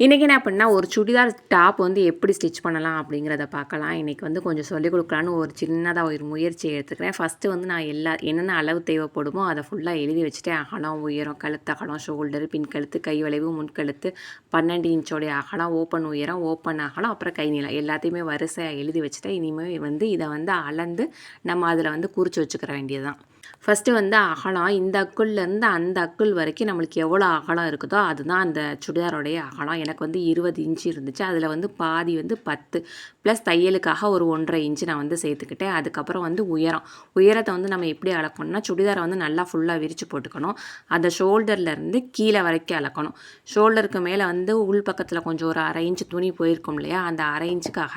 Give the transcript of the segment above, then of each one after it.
இன்றைக்கி என்ன பண்ணால் ஒரு சுடிதார் டாப் வந்து எப்படி ஸ்டிச் பண்ணலாம் அப்படிங்கிறத பார்க்கலாம். இன்றைக்கி வந்து கொஞ்சம் சொல்லிக் கொடுக்கலான்னு ஒரு சின்னதாக ஒரு முயற்சி எடுத்துக்கிறேன். ஃபஸ்ட்டு வந்து நான் என்னென்ன அளவு தேவைப்படுமோ அதை ஃபுல்லாக எழுதி வச்சுட்டேன். அகலம், உயரம், கழுத்து அகலம், ஷோல்டரு, பின் கழுத்து, கை வளைவு, முன்கழுத்து, 12 இன்ச்சோடைய அகலம், ஓப்பன் உயரம், ஓப்பன் அகலம், அப்புறம் கை நீளம் எல்லாத்தையுமே வரிசையாக எழுதி வச்சுட்டேன். இனிமேல் வந்து இதை வந்து அளந்து நம்ம அதில் வந்து குறித்து வச்சுக்கிற வேண்டியது தான். ஃபஸ்ட்டு வந்து அகலம், இந்த அக்குள்லேருந்து அந்த அக்குள் வரைக்கும் நம்மளுக்கு எவ்வளோ அகலம் இருக்குதோ அதுதான் அந்த சுடிதாரோடைய அகலம். எனக்கு வந்து 20 இன்ச்சு இருந்துச்சு. அதில் வந்து பாதி வந்து 10 ப்ளஸ் தையலுக்காக ஒரு 1.5 இன்ச்சு நான் வந்து சேர்த்துக்கிட்டேன். அதுக்கப்புறம் வந்து உயரத்தை வந்து நம்ம எப்படி அளக்கணும்னா, சுடிதாரை வந்து நல்லா ஃபுல்லாக விரித்து போட்டுக்கணும். அந்த ஷோல்டர்லேருந்து கீழே வரைக்கும் அளக்கணும். ஷோல்டருக்கு மேலே வந்து உள் பக்கத்தில் கொஞ்சம் ஒரு 1/2 இன்ச்சு துணி போயிருக்கும் இல்லையா, அந்த 1/2 இன்ச்சுக்காக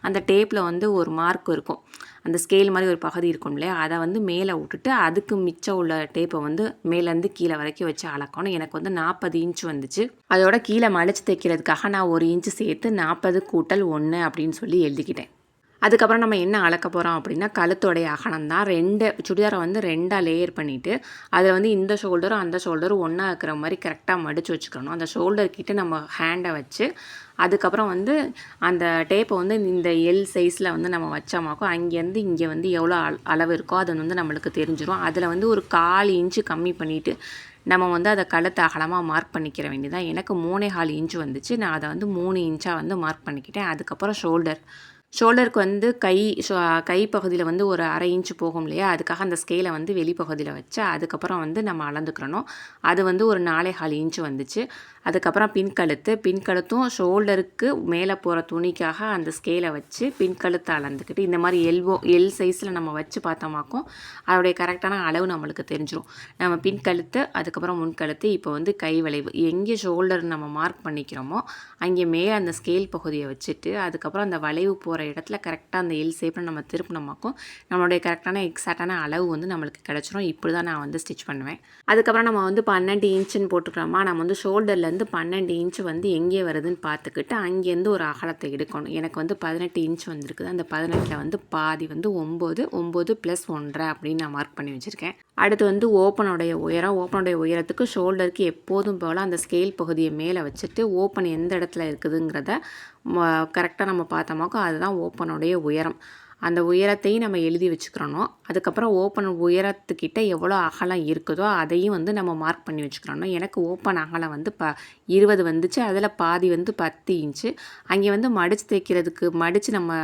அந்த டேப்பில் வந்து ஒரு மார்க் இருக்கும். அந்த ஸ்கேல் மாதிரி ஒரு பகுதி இருக்கும் இல்லையா, அதை வந்து மேலே விட்டுட்டு அதுக்கு மிச்சம் உள்ள டேப்பை வந்து மேலேருந்து கீழே வரைக்கும் வச்சு அளக்கணும். எனக்கு வந்து 40 இன்ச் வந்துச்சு. அதோட கீழே மடித்து தைக்கிறதுக்காக நான் 1 இன்ச்சு சேர்த்து 40 கூட்டல் 1 அப்படின்னு சொல்லி எழுதிக்கிட்டேன். அதுக்கப்புறம் நம்ம என்ன அளக்க போகிறோம் அப்படின்னா, கழுத்தோடைய அகலம் தான். சுடிதாரை வந்து 2ஆக லேயர் பண்ணிவிட்டு அதில் வந்து இந்த ஷோல்டரும் அந்த ஷோல்டரும் ஒன்றா இருக்கிற மாதிரி கரெக்டாக மடித்து வச்சுக்கணும். அந்த ஷோல்டர்கிட்ட நம்ம ஹேண்டை வச்சு அதுக்கப்புறம் வந்து அந்த டேப்பை வந்து இந்த எல் சைஸில் வந்து நம்ம வச்சோமாக்கோ அங்கேருந்து இங்கே வந்து எவ்வளோ அளவு இருக்கோ அது வந்து நம்மளுக்கு தெரிஞ்சிடும். அதில் வந்து ஒரு 1/4 இன்ச்சு கம்மி பண்ணிவிட்டு நம்ம வந்து அதை கழுத்து அகலமாக மார்க் பண்ணிக்கிற வேண்டியதான். எனக்கு 3.25 இன்ச்சு வந்துச்சு. நான் அதை வந்து 3 இன்ச்சாக வந்து மார்க் பண்ணிக்கிட்டேன். அதுக்கப்புறம் ஷோல்டருக்கு வந்து கை பகுதியில் வந்து ஒரு 1/2 இன்ச்சு போகும் இல்லையா, அதுக்காக அந்த ஸ்கேலை வந்து வெளிப்பகுதியில் வச்சு அதுக்கப்புறம் வந்து நம்ம அளந்துக்கிறணும். அது வந்து ஒரு 4.25 இன்ச்சு வந்துச்சு. அதுக்கப்புறம் பின்கழுத்தும் ஷோல்டருக்கு மேலே போகிற துணிக்காக அந்த ஸ்கேலை வச்சு பின்கழுத்தை அளந்துக்கிட்டு இந்த மாதிரி எல் சைஸில் நம்ம வச்சு பார்த்தோமாக்கும் அதோடைய கரெக்டான அளவு நம்மளுக்கு தெரிஞ்சிடும். நம்ம பின்கழுத்து, அதுக்கப்புறம் முன்கழுத்து, இப்போ வந்து கை வளைவு, எங்கே ஷோல்டர் நம்ம மார்க் பண்ணிக்கிறோமோ அங்கே மேலே அந்த ஸ்கேல் பகுதியை வச்சுட்டு அதுக்கப்புறம் அந்த வளைவு போகிற இடத்துல கரெக்டாக அந்த எல் ஷேப்பில் நம்ம திருப்பினோமாக்கும் நம்மளுடைய கரெக்டான எக்ஸாக்டான அளவு வந்து நம்மளுக்கு கிடச்சிரும். இப்படி தான் நான் வந்து ஸ்டிச் பண்ணுவேன். அதுக்கப்புறம் நம்ம வந்து 12 இன்ச்சுன்னு போட்டுக்கிறோமா, நம்ம வந்து ஷோல்டரில் 12 இன்ச்சு வந்து எங்கே வருதுன்னு பார்த்துக்கிட்டு அங்கேருந்து ஒரு அகலத்தை எடுக்கணும். எனக்கு வந்து 18 இன்ச்சு வந்திருக்குது. அந்த 18ல் வந்து பாதி வந்து 9 + 1.5 அப்படின்னு நான் மார்க் பண்ணி வச்சுருக்கேன். அடுத்து வந்து ஓப்பனுடைய உயரத்துக்கு ஷோல்டருக்கு எப்போதும் போல் அந்த ஸ்கேல் பகுதியை மேலே வச்சுட்டு ஓப்பன் எந்த இடத்துல இருக்குதுங்கிறத கரெக்டாக நம்ம பார்த்தோமாக்கோ அதுதான் ஓப்பனுடைய உயரம். அந்த உயரத்தையும் நம்ம எழுதி வச்சுக்கிறணும். அதுக்கப்புறம் ஓப்பன் உயரத்துக்கிட்ட எவ்வளோ அகலம் இருக்குதோ அதையும் வந்து நம்ம மார்க் பண்ணி வச்சுக்கிறணும். எனக்கு ஓப்பன் அகலம் வந்து 20 வந்துச்சு. அதில் பாதி வந்து 10 இன்ச்சு. அங்கே வந்து மடித்து நம்ம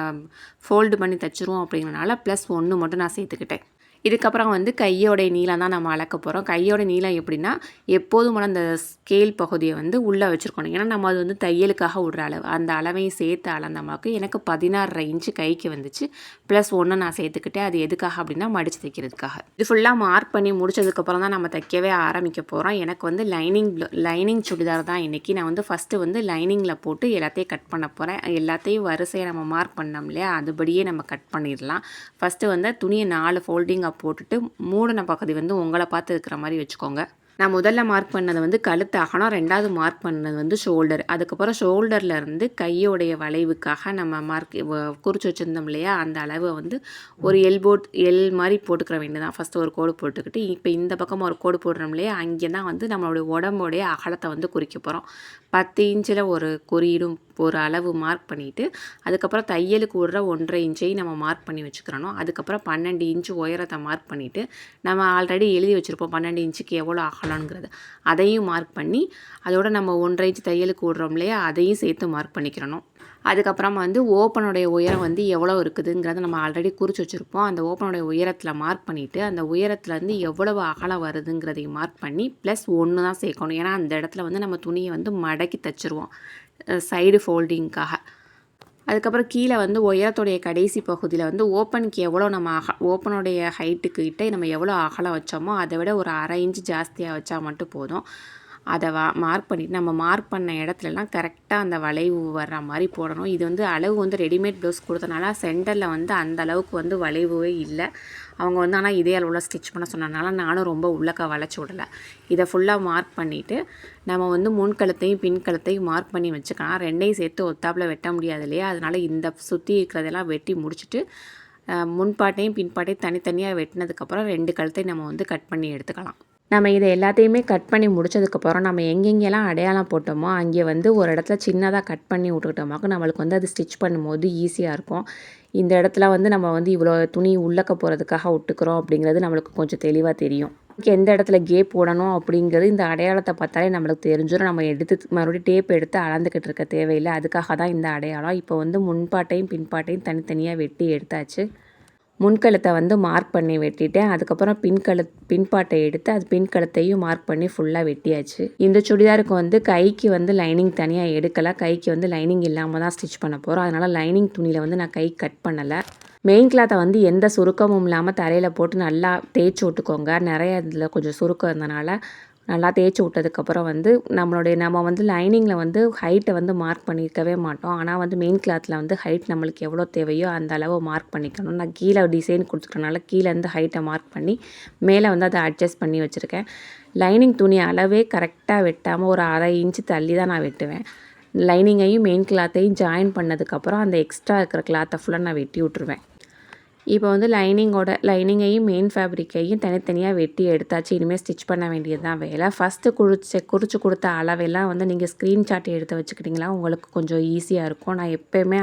ஃபோல்டு பண்ணி தைச்சிருவோம் அப்படிங்கிறனால +1 மட்டும் நான் சேர்த்துக்கிட்டேன். இதுக்கப்புறம் வந்து கையோடைய நீளம் தான் நம்ம அளக்க போகிறோம். கையோட நீளம் எப்படின்னா, எப்போதும் போல அந்த ஸ்கேல் பகுதியை வந்து உள்ளே வச்சுருக்கணும். ஏன்னா நம்ம அது வந்து தையலுக்காக விடுற அளவு, அந்த அளவையும் சேர்த்து அளந்தமாக்கு எனக்கு 16.5 இன்ச்சு கைக்கு வந்துச்சு. +1 நான் சேர்த்துக்கிட்டேன். அது எதுக்காக அப்படின்னா மடித்து தைக்கிறதுக்காக. இது ஃபுல்லாக மார்க் பண்ணி முடிச்சதுக்கப்புறம் தான் நம்ம தைக்கவே ஆரம்பிக்க போகிறோம். எனக்கு வந்து லைனிங் சுடிதார் தான் இன்றைக்கி. நான் வந்து ஃபஸ்ட்டு வந்து லைனிங்கில் போட்டு எல்லாத்தையும் கட் பண்ண போகிறேன். எல்லாத்தையும் வரிசையை நம்ம மார்க் பண்ணோம் இல்லையா, அதுபடியே நம்ம கட் பண்ணிடலாம். ஃபஸ்ட்டு வந்து துணியை 4 ஃபோல்டிங்காக போட்டுட்டு மூடின பகுதி வந்து உங்களை பார்த்து இருக்கிற மாதிரி வச்சுக்கோங்க. நான் முதல்ல மார்க் பண்ணது வந்து கழுத்து அகலம், 2வது மார்க் பண்ணது வந்து ஷோல்டர். அதுக்கப்புறம் ஷோல்டர்லேருந்து கையோடைய வளைவுக்காக நம்ம குறித்து வச்சுருந்தோம் இல்லையா, அந்த அளவை வந்து ஒரு எல் மாதிரி போட்டுக்கிற வேண்டியதான். ஃபஸ்ட்டு ஒரு கோடு போட்டுக்கிட்டு இப்போ இந்த பக்கம் ஒரு கோடு போடுறோம் இல்லையா, அங்கே தான் வந்து நம்மளுடைய உடம்போடைய அகலத்தை வந்து குறிக்க போகிறோம். 10 இன்ச்சில் ஒரு குறியீடும் ஒரு அளவு மார்க் பண்ணிவிட்டு அதுக்கப்புறம் தையலுக்கு விடுற 1.5 இன்ச்சையும் நம்ம மார்க் பண்ணி வச்சுக்கிறணும். அதுக்கப்புறம் 12 இன்ச்சு உயரத்தை மார்க் பண்ணிவிட்டு நம்ம ஆல்ரெடி எழுதி வச்சுருப்போம் 12 இன்ச்சுக்கு எவ்வளோ அகலங்கிறது, அதையும் மார்க் பண்ணி அதோட நம்ம 1.5 இன்ச்சு தையலுக்கு விடுறோம் இல்லையா, அதையும் சேர்த்து மார்க் பண்ணிக்கிறணும். அதுக்கப்புறமா வந்து ஓப்பனுடைய உயரம் வந்து எவ்வளோ இருக்குதுங்கிறத நம்ம ஆல்ரெடி குறித்து வச்சுருப்போம். அந்த ஓப்பனுடைய உயரத்தில் மார்க் பண்ணிவிட்டு அந்த உயரத்துலேருந்து எவ்வளவு அகலம் வருதுங்கிறதையும் மார்க் பண்ணி +1 தான் சேர்க்கணும். ஏன்னா அந்த இடத்துல வந்து நம்ம துணியை வந்து மடக்கி தைச்சிருவோம் சைடு ஃபோல்டிங்காக. அதுக்கப்புறம் கீழே வந்து உயரத்துடைய கடைசி பகுதியில் வந்து ஓப்பனுக்கு எவ்வளோ நம்ம ஓப்பனுடைய ஹைட்டுக்கிட்ட நம்ம எவ்வளோ அகலம் வச்சோமோ அதை விட ஒரு 1/2 இன்ச்சு ஜாஸ்தியாக வச்சா மட்டும் போதும். அதை மார்க் பண்ணிவிட்டு நம்ம மார்க் பண்ண இடத்துலலாம் கரெக்டாக அந்த வளைவு வர்ற மாதிரி போடணும். இது வந்து அளவு வந்து ரெடிமேட் ப்ளவுஸ் கொடுத்தனால சென்டரில் வந்து அந்த அளவுக்கு வந்து வளைவே இல்லை. அவங்க வந்து ஆனால் இதே அளவில் ஸ்டிச் பண்ண சொன்னதுனால நானும் ரொம்ப உள்ளக்கா வளைச்சி விடலை. இதை ஃபுல்லாக மார்க் பண்ணிவிட்டு நம்ம வந்து முன்கழுத்தையும் பின்கழுத்தையும் மார்க் பண்ணி வச்சுக்கலாம். 2ஐயும் சேர்த்து ஒத்தாப்பில் வெட்ட முடியாது இல்லையா, அதனால் இந்த சுற்றி இருக்கிறதெல்லாம் வெட்டி முடிச்சுட்டு முன்பாட்டையும் பின்பாட்டையும் தனித்தனியாக வெட்டினதுக்கப்புறம் 2 கழுத்தையும் நம்ம வந்து கட் பண்ணி எடுத்துக்கலாம். நம்ம இதை எல்லாத்தையுமே கட் பண்ணி முடிச்சதுக்கப்புறம் நம்ம எங்கெங்கெல்லாம் அடையாளம் போட்டோமோ அங்கே வந்து ஒரு இடத்துல சின்னதாக கட் பண்ணி விட்டுக்கிட்டோமாக்க நம்மளுக்கு வந்து அது ஸ்டிச் பண்ணும்போது ஈஸியாக இருக்கும். இந்த இடத்துல வந்து நம்ம வந்து இவ்வளோ துணி உள்ளக்க போகிறதுக்காக விட்டுக்கிறோம் அப்படிங்கிறது நம்மளுக்கு கொஞ்சம் தெளிவாக தெரியும். எந்த இடத்துல கேப் போடணும் அப்படிங்கிறது இந்த அடையாளத்தை பார்த்தாலே நம்மளுக்கு தெரிஞ்சிடும். நம்ம எடுத்து மறுபடியும் டேப் எடுத்து அளந்துக்கிட்டு இருக்க தேவையில்லை. அதுக்காக தான் இந்த அடையாளம். இப்போ வந்து முன்பாட்டையும் பின்பாட்டையும் தனித்தனியாக வெட்டி எடுத்தாச்சு. முன்கழுத்தை வந்து மார்க் பண்ணி வெட்டிட்டேன். அதுக்கப்புறம் பின்பாட்டை எடுத்து அது பின்கழுத்தையும் மார்க் பண்ணி ஃபுல்லாக வெட்டியாச்சு. இந்த சுடிதாருக்கு வந்து கைக்கு வந்து லைனிங் தனியாக எடுக்கலை. கைக்கு வந்து லைனிங் இல்லாமல் தான் ஸ்டிச் பண்ண போகிறோம். அதனால் லைனிங் துணியில் வந்து நான் கை கட் பண்ணலை. மெயின் கிளாத்தை வந்து எந்த சுருக்கமும் இல்லாமல் தரையில் போட்டு நல்லா தேய்ச்சி விட்டுக்கோங்க. நிறைய இதில் கொஞ்சம் சுருக்கம் இருந்தனால நல்லா தேய்ச்சி விட்டதுக்கப்புறம் வந்து நம்ம வந்து லைனிங்கில் வந்து ஹைட்டை வந்து மார்க் பண்ணியிருக்கவே மாட்டோம். ஆனால் வந்து மெயின் கிளாத்தில் வந்து ஹைட் நம்மளுக்கு எவ்வளோ தேவையோ அந்த அளவு மார்க் பண்ணிக்கணும். நான் கீழே டிசைன் கொடுத்துருக்கனால கீழேருந்து ஹைட்டை மார்க் பண்ணி மேலே வந்து அதை அட்ஜஸ்ட் பண்ணி வச்சுருக்கேன். லைனிங் துணி அளவே கரெக்டாக வெட்டாமல் ஒரு 1/2 இன்ச்சு தள்ளி தான் நான் வெட்டுவேன். லைனிங்கையும் மெயின் கிளாத்தையும் ஜாயின் பண்ணதுக்கப்புறம் அந்த எக்ஸ்ட்ரா இருக்கிற கிளாத்தை ஃபுல்லாக நான் வெட்டி விட்ருவேன். இப்போ வந்து லைனிங்கையும் மெயின் ஃபேப்ரிக்கையும் தனித்தனியாக வெட்டி எடுத்தாச்சு. இனிமேல் ஸ்டிச் பண்ண வேண்டியது தான் வேலை. ஃபஸ்ட்டு குறித்து கொடுத்த அளவெல்லாம் வந்து நீங்கள் ஸ்க்ரீன்ஷாட் எடுத்து வச்சுக்கிட்டிங்களா உங்களுக்கு கொஞ்சம் ஈஸியாக இருக்கும். நான் எப்போயுமே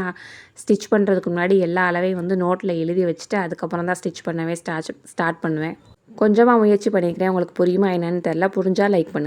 ஸ்டிச் பண்ணுறதுக்கு முன்னாடி எல்லா அளவையும் வந்து நோட்டில் எழுதி வச்சுட்டு அதுக்கப்புறம் தான் ஸ்டிச் பண்ணவே ஸ்டார்ட் பண்ணுவேன். கொஞ்சமாக முயற்சி பண்ணிக்கிறேன். உங்களுக்கு புரியுமா என்னன்னு தெரில. புரிஞ்சால் லைக் பண்ணுங்கள்.